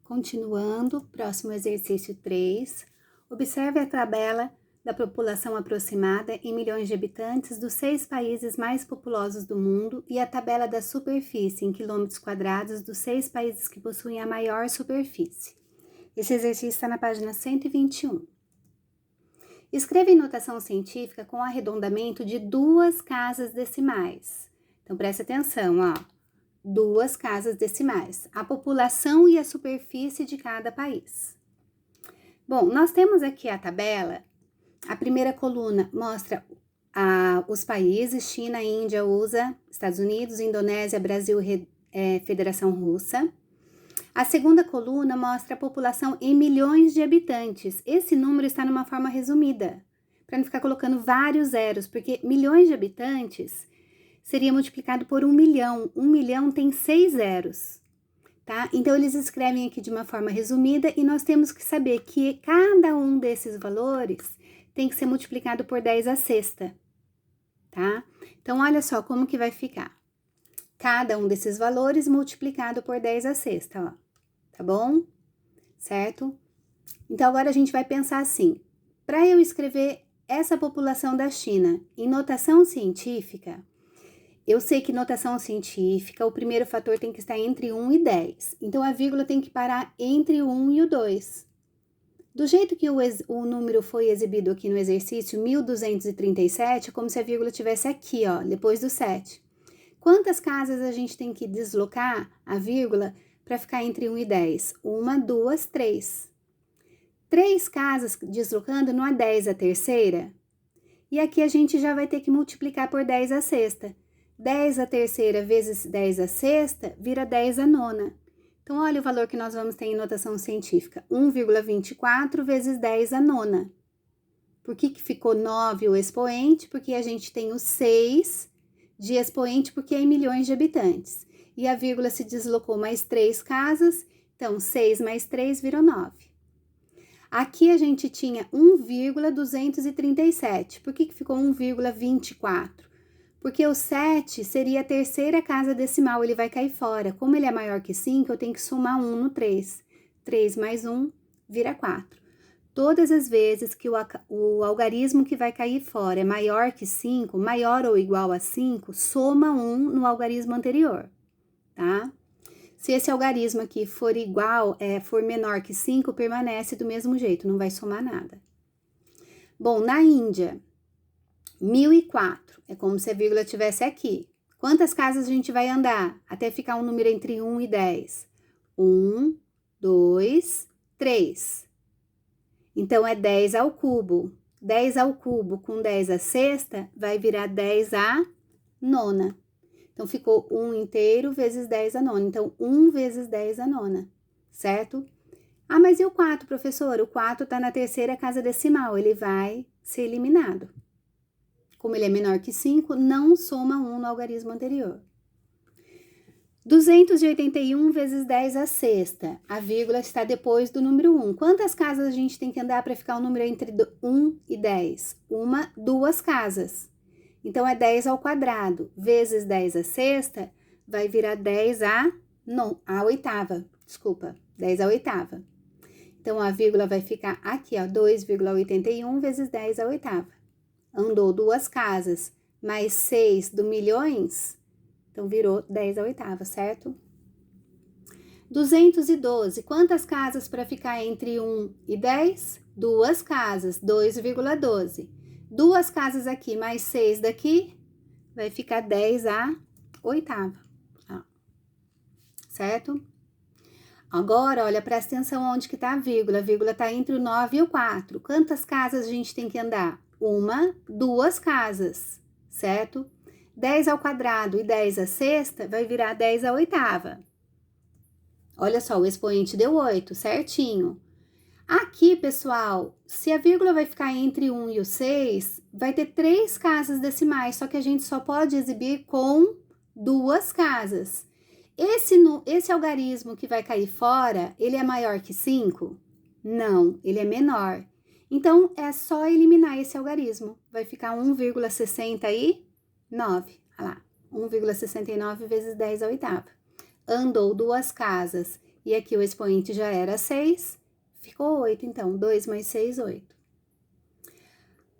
Continuando, próximo exercício 3. Observe a tabela da população aproximada em milhões de habitantes dos 6 países mais populosos do mundo e a tabela da superfície em quilômetros quadrados dos 6 países que possuem a maior superfície. Esse exercício está na página 121. Escreva em notação científica com arredondamento de 2 casas decimais. Então, preste atenção, ó. 2 casas decimais, a população e a superfície de cada país. Bom, nós temos aqui a tabela. A primeira coluna mostra os países: China, Índia, USA, Estados Unidos, Indonésia, Brasil, Federação Russa. A segunda coluna mostra a população em milhões de habitantes. Esse número está numa forma resumida, para não ficar colocando vários zeros, porque milhões de habitantes seria multiplicado por 1 milhão. 1 milhão tem 6 zeros, tá? Então, eles escrevem aqui de uma forma resumida e nós temos que saber que cada um desses valores tem que ser multiplicado por 10 à sexta, tá? Então, olha só como que vai ficar. Cada um desses valores multiplicado por 10 à sexta, ó. Tá bom? Certo? Então, agora a gente vai pensar assim. Para eu escrever essa população da China em notação científica, eu sei que notação científica, o primeiro fator tem que estar entre 1 e 10. Então, a vírgula tem que parar entre o 1 e o 2. Do jeito que o número foi exibido aqui no exercício, 1237, é como se a vírgula estivesse aqui, ó, depois do 7. Quantas casas a gente tem que deslocar a vírgula para ficar entre 1 e 10? 1, 2, 3. 3 casas deslocando não é 10 a terceira? E aqui a gente já vai ter que multiplicar por 10 a sexta. 10 a terceira vezes 10 a sexta vira 10 a nona. Então, olha o valor que nós vamos ter em notação científica. 1,24 vezes 10 a nona. Por que ficou 9 o expoente? Porque a gente tem o 6 de expoente, porque é em milhões de habitantes. E a vírgula se deslocou mais 3 casas, então 6 mais 3 virou 9. Aqui a gente tinha 1,237. Por que ficou 1,24? Porque o 7 seria a terceira casa decimal, ele vai cair fora. Como ele é maior que 5, eu tenho que somar 1 no 3. 3 mais 1 vira 4. Todas as vezes que o algarismo que vai cair fora é maior que 5, maior ou igual a 5, soma 1 no algarismo anterior, tá? Se esse algarismo aqui for for menor que 5, permanece do mesmo jeito, não vai somar nada. Bom, na Índia, 1004, é como se a vírgula estivesse aqui. Quantas casas a gente vai andar até ficar um número entre 1 e 10? 1, 2, 3. Então, é 10 ao cubo. 10 ao cubo com 10 à sexta vai virar 10 à nona. Então, ficou 1 inteiro vezes 10 à nona. Então, 1 vezes 10 à nona, certo? Ah, mas e o 4, professor? O 4 está na terceira casa decimal, ele vai ser eliminado. Como ele é menor que 5, não soma 1 no algarismo anterior. 281 vezes 10 à sexta. A vírgula está depois do número 1. Quantas casas a gente tem que andar para ficar o número entre 1 e 10? 2 casas. Então, é 10 ao quadrado vezes 10 à sexta, vai virar 10 à oitava. Desculpa, 10 à oitava. Então, a vírgula vai ficar aqui, ó, 2,81 vezes 10 à oitava. Andou 2 casas, mais 6 do milhões, então virou 10 à oitava, certo? 212, quantas casas para ficar entre 1 e 10? 2 casas, 2,12. 2 casas aqui, mais 6 daqui, vai ficar 10 à oitava, ó. Certo? Agora, olha, presta atenção onde que tá a vírgula tá entre o 9 e o 4. Quantas casas a gente tem que andar? 2 casas, certo? 10 ao quadrado e 10 à sexta vai virar 10 à oitava. Olha só, o expoente deu 8, certinho. Aqui, pessoal, se a vírgula vai ficar entre 1 e o 6, vai ter 3 casas decimais, só que a gente só pode exibir com 2 casas. Esse algarismo que vai cair fora, ele é maior que 5? Não, ele é menor. Então, é só eliminar esse algarismo. Vai ficar 1,69. Olha lá, 1,69 vezes 10 à oitava. Andou 2 casas E aqui o expoente já era 6, ficou 8, então, 2 mais 6, 8.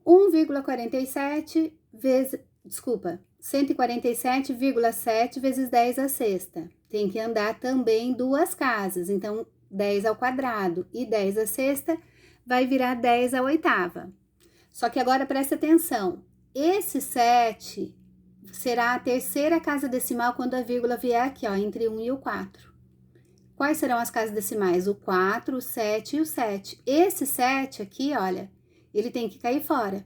147,7 vezes 10 à sexta. Tem que andar também 2 casas, então 10 ao quadrado e 10 à sexta vai virar 10 à oitava. Só que agora presta atenção, esse 7 será a terceira casa decimal quando a vírgula vier aqui, ó, entre 1 e o 4. Quais serão as casas decimais? O 4, o 7 e o 7. Esse 7 aqui, olha, ele tem que cair fora,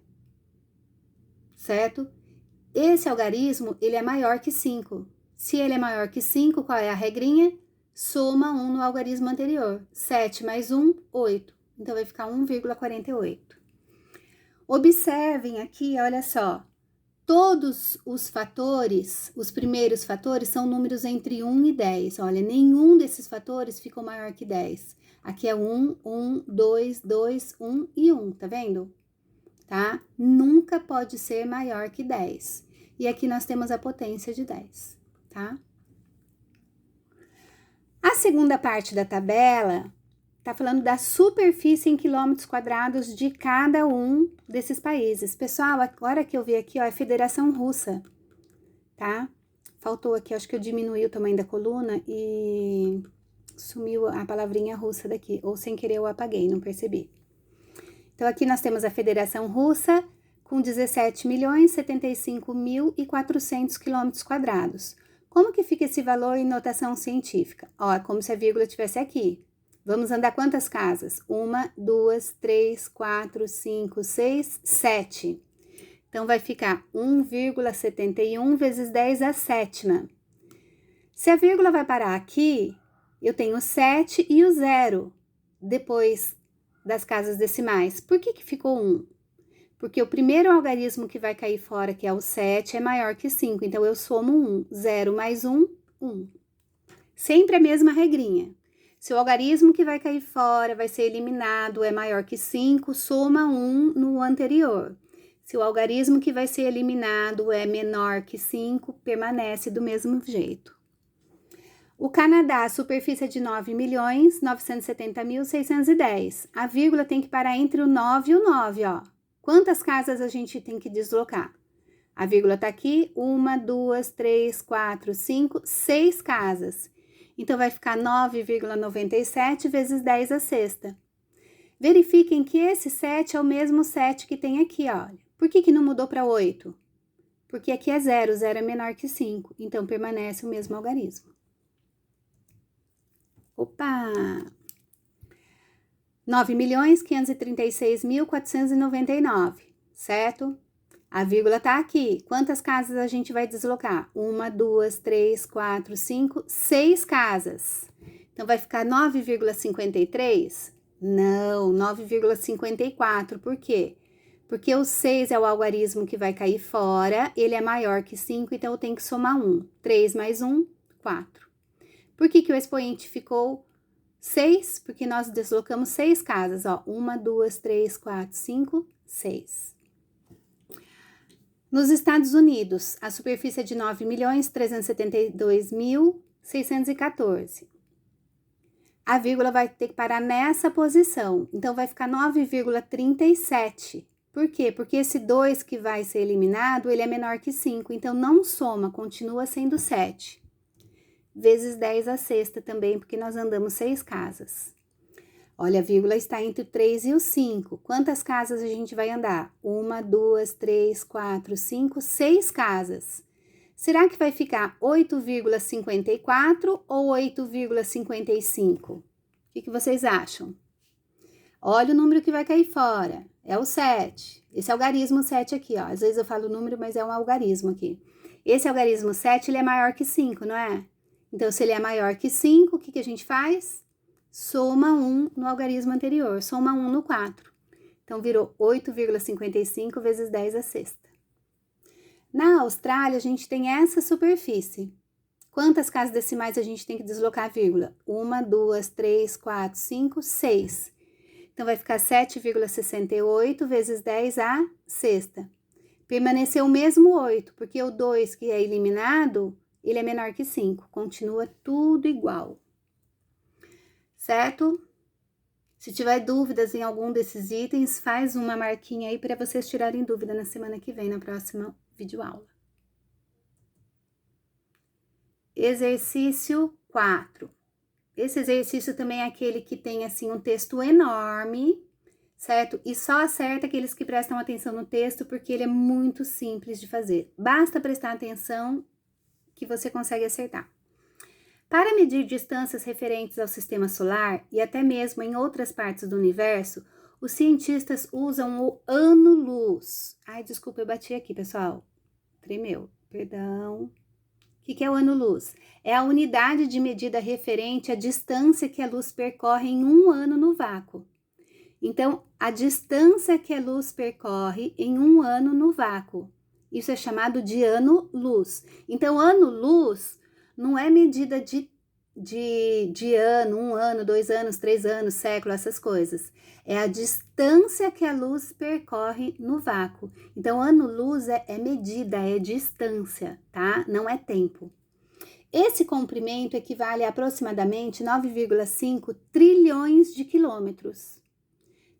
certo? Esse algarismo, ele é maior que 5. Se ele é maior que 5, qual é a regrinha? Soma 1 no algarismo anterior. 7 mais 1, 8. Então, vai ficar 1,48. Observem aqui, olha só. Todos os fatores, os primeiros fatores, são números entre 1 e 10. Olha, nenhum desses fatores ficou maior que 10. Aqui é 1, 1, 2, 2, 1 e 1, tá vendo? Tá? Nunca pode ser maior que 10. E aqui nós temos a potência de 10, tá? A segunda parte da tabela tá falando da superfície em quilômetros quadrados de cada um desses países. Pessoal, agora que eu vi aqui, ó, é Federação Russa, tá? Faltou aqui, acho que eu diminui o tamanho da coluna e sumiu a palavrinha russa daqui, ou sem querer eu apaguei, não percebi. Então, aqui nós temos a Federação Russa com 17.075.400 quilômetros quadrados. Como que fica esse valor em notação científica? Ó, é como se a vírgula estivesse aqui. Vamos andar quantas casas? 1, 2, 3, 4, 5, 6, 7. Então, vai ficar 1,71 vezes 10 à sétima. Se a vírgula vai parar aqui, eu tenho o 7 e o 0 depois das casas decimais. Por que ficou 1? Porque o primeiro algarismo que vai cair fora, que é o 7, é maior que 5. Então, eu somo 1. 0 mais 1, 1. Sempre a mesma regrinha. Se o algarismo que vai cair fora, vai ser eliminado, é maior que 5, soma 1 no anterior. Se o algarismo que vai ser eliminado é menor que 5, permanece do mesmo jeito. O Canadá, a superfície é de 9.970.610. A vírgula tem que parar entre o 9 e o 9, ó. Quantas casas a gente tem que deslocar? A vírgula tá aqui, 1, 2, 3, 4, 5, 6 casas. Então, vai ficar 9,97 vezes 10 à sexta. Verifiquem que esse 7 é o mesmo 7 que tem aqui, olha. Por que não mudou para 8? Porque aqui é 0, 0 é menor que 5. Então, permanece o mesmo algarismo. Opa! 9.536.499, certo? A vírgula tá aqui. Quantas casas a gente vai deslocar? 1, 2, 3, 4, 5, 6 casas. Então, vai ficar 9,53? Não, 9,54. Por quê? Porque o 6 é o algarismo que vai cair fora, ele é maior que 5, então eu tenho que somar 1. 3 mais 1, 4. Por que o expoente ficou 6? Porque nós deslocamos 6 casas, ó. 1, 2, 3, 4, 5, 6. Nos Estados Unidos, a superfície é de 9.372.614. A vírgula vai ter que parar nessa posição, então vai ficar 9,37. Por quê? Porque esse 2 que vai ser eliminado, ele é menor que 5, então não soma, continua sendo 7. Vezes 10 à sexta também, porque nós andamos 6 casas. Olha, a vírgula está entre o 3 e o 5. Quantas casas a gente vai andar? 1, 2, 3, 4, 5, 6 casas. Será que vai ficar 8,54 ou 8,55? O que vocês acham? Olha o número que vai cair fora. É o 7. Esse algarismo 7 aqui, ó. Às vezes eu falo o número, mas é um algarismo aqui. Esse algarismo 7, ele é maior que 5, não é? Então, se ele é maior que 5, o que a gente faz? Soma 1 no algarismo anterior, soma 1 no 4. Então, virou 8,55 vezes 10 à sexta. Na Austrália, a gente tem essa superfície. Quantas casas decimais a gente tem que deslocar a vírgula? 1, 2, 3, 4, 5, 6. Então, vai ficar 7,68 vezes 10 à sexta. Permaneceu o mesmo 8, porque o 2 que é eliminado, ele é menor que 5. Continua tudo igual. certo? Se tiver dúvidas em algum desses itens, faz uma marquinha aí para vocês tirarem dúvida na semana que vem, na próxima videoaula. Exercício 4. Esse exercício também é aquele que tem, assim, um texto enorme, certo? E só acerta aqueles que prestam atenção no texto, porque ele é muito simples de fazer. Basta prestar atenção que você consegue acertar. Para medir distâncias referentes ao sistema solar e até mesmo em outras partes do universo, os cientistas usam o ano-luz. Ai, desculpa, eu bati aqui, pessoal. Tremeu, perdão. O que é o ano-luz? É a unidade de medida referente à distância que a luz percorre em um ano no vácuo. Então, a distância que a luz percorre em um ano no vácuo. Isso é chamado de ano-luz. Então, ano-luz não é medida de ano, 1 ano, 2 anos, 3 anos, século, essas coisas. É a distância que a luz percorre no vácuo. Então, ano-luz é medida, é distância, tá? Não é tempo. Esse comprimento equivale a aproximadamente 9,5 trilhões de quilômetros.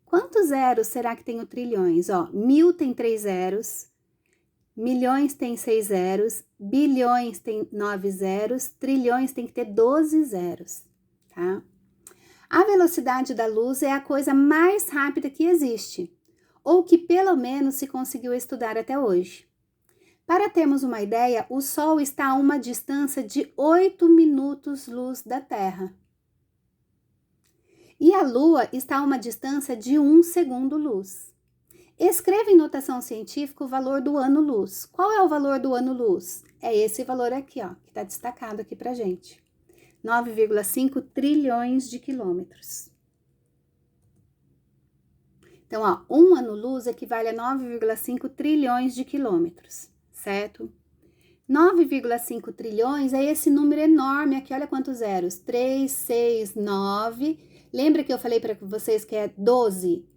Quantos zeros será que tem o trilhões? Ó, 1000 tem 3 zeros, milhões tem 6 zeros, bilhões tem 9 zeros, trilhões tem que ter 12 zeros, tá? A velocidade da luz é a coisa mais rápida que existe, ou que pelo menos se conseguiu estudar até hoje. Para termos uma ideia, o Sol está a uma distância de 8 minutos-luz da Terra. E a Lua está a uma distância de 1 segundo-luz. Escreva em notação científica o valor do ano-luz. Qual é o valor do ano-luz? É esse valor aqui, ó, que está destacado aqui pra gente. 9,5 trilhões de quilômetros. Então, ó, um ano-luz equivale a 9,5 trilhões de quilômetros, certo? 9,5 trilhões é esse número enorme aqui, olha quantos zeros. 3, 6, 9. Lembra que eu falei para vocês que é 12?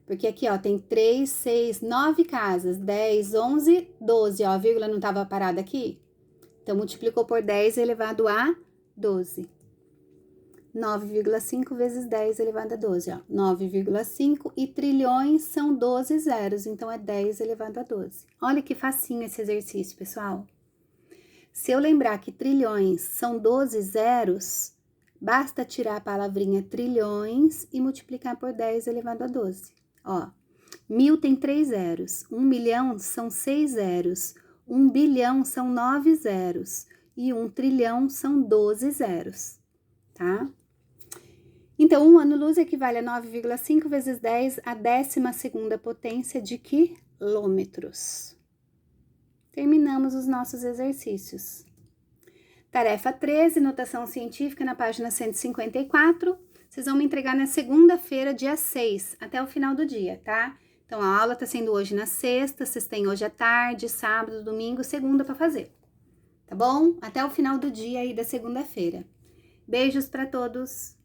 Porque aqui, ó, tem 3, 6, 9 casas. 10, 11, 12, ó, a vírgula não estava parada aqui? Então, multiplicou por 10 elevado a 12. 9,5 vezes 10 elevado a 12, ó. 9,5 e trilhões são 12 zeros, então é 10 elevado a 12. Olha que facinho esse exercício, pessoal. Se eu lembrar que trilhões são 12 zeros, basta tirar a palavrinha trilhões e multiplicar por 10 elevado a 12. Ó, 1000 tem 3 zeros, 1 milhão são 6 zeros, 1 bilhão são 9 zeros e 1 trilhão são 12 zeros, tá? Então, um ano-luz equivale a 9,5 vezes 10 à 12ª potência de quilômetros. Terminamos os nossos exercícios. Tarefa 13, notação científica, na página 154. Vocês vão me entregar na segunda-feira, dia 6, até o final do dia, tá? Então, a aula tá sendo hoje na sexta, vocês têm hoje à tarde, sábado, domingo, segunda para fazer. Tá bom? Até o final do dia aí da segunda-feira. Beijos para todos!